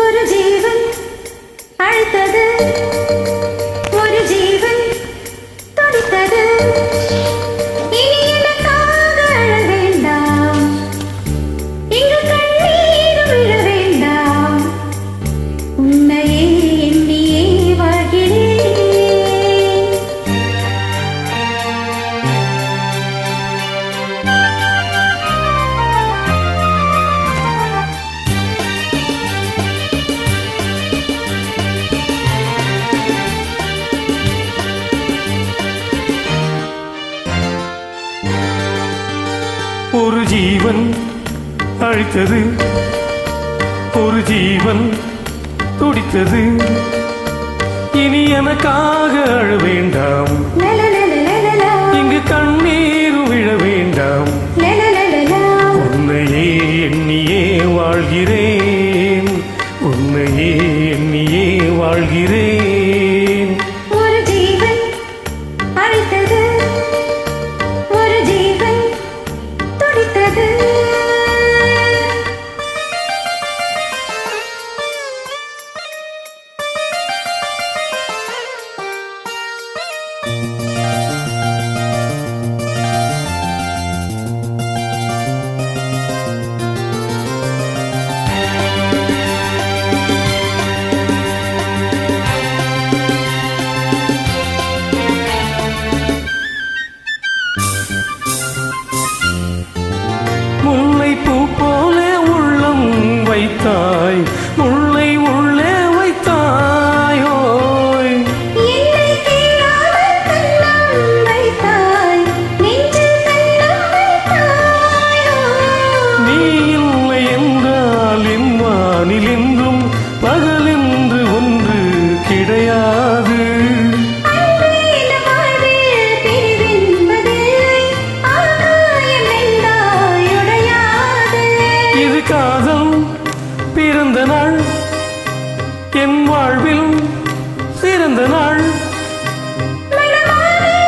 ஒரு ஜீவன் அழைத்தது, ஒரு ஜீவன் துடித்தது. இனி எனக்காக அழ வேண்டாம், இங்கு கண்ணீர் விழ வேண்டாம். உன்னையே எண்ணியே வாழ்கிறேன். ஒரு ஜீவன் அழைத்தது, ஒரு ஜீவன் துடித்தது. இனி எனக்காக அழ வேண்டாம், இங்கு கண்ணீர் விழ வேண்டாம். உன்னையே எண்ணியே வாழ்கிறேன், உன்னையே எண்ணியே வாழ்கிறேன். ஒரு ஜீவன் அழைத்தது, ஒரு ஜீவன் துடித்தது. முல்லைப்பூ போல உள்ளம் வைத்தாய், முல்லை உள்ளே வைத்தாயோய். என்னை கேளாமல் கண்ணம் வைத்தாய், நெஞ்சில் கண்ணம் வைத்தாயோ. நீ இல்லை என்றால் என் வானில் என்றும் பகலென்று ஒன்று கிடையாது. அன்பே இந்த வாழ்வில் பிரிவென்பதில்லை, ஆகாயம் வென்றாய் உடையாது. இது காதல் பிறந்த நாள், என் வாழ்வில் சிறந்த நாள். மனமாலே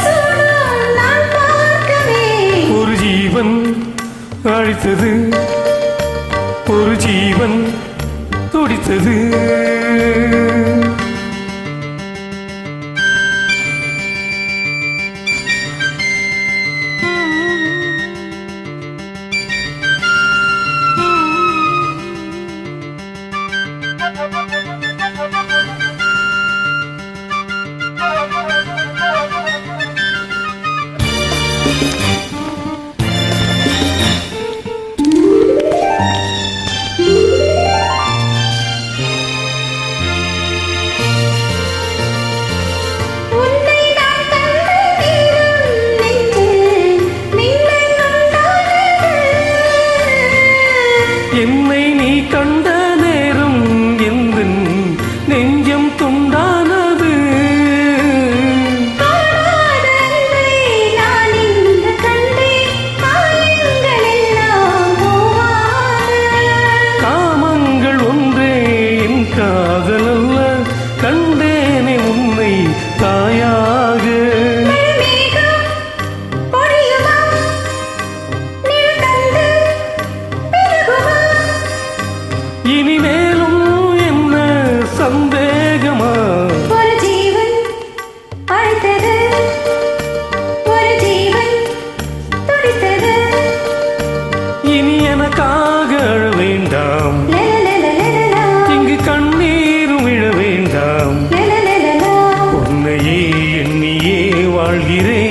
சூடும் நான் பார்க்கவே. ஒரு ஜீவன் அழைத்தது, ஒரு ஜீவன் துடித்தது. உன்னை நான் கண்ட நேரம் நெஞ்சில் மின்னல் உண்டானது. என்னை நீ கண்ட நேரம் எந்தன் நெஞ்சம் துண்டானது. காணாத அன்பை நான் இங்கு கண்டேன், காயங்கள் எல்லாம் போவாது. காமங்கள் ஒன்றே என் காதல் அல்ல, கண்டேனே உன்னை தாயாக. மேகம் பொழியுமா, நிழல் தந்து பெருகுமா. இனி மேலும் என்ன சந்தேகமா? ஒரு ஜீவன் அழைத்தது, ஒரு ஜீவன் துடித்தது. இனி எனக்காக அழ வேண்டாம், லலலலலலலா, இங்கு கண்ணீர் விழ வேண்டாம். லலலலலலா. உன்னையே எண்ணியே வாழ்கிறேன்.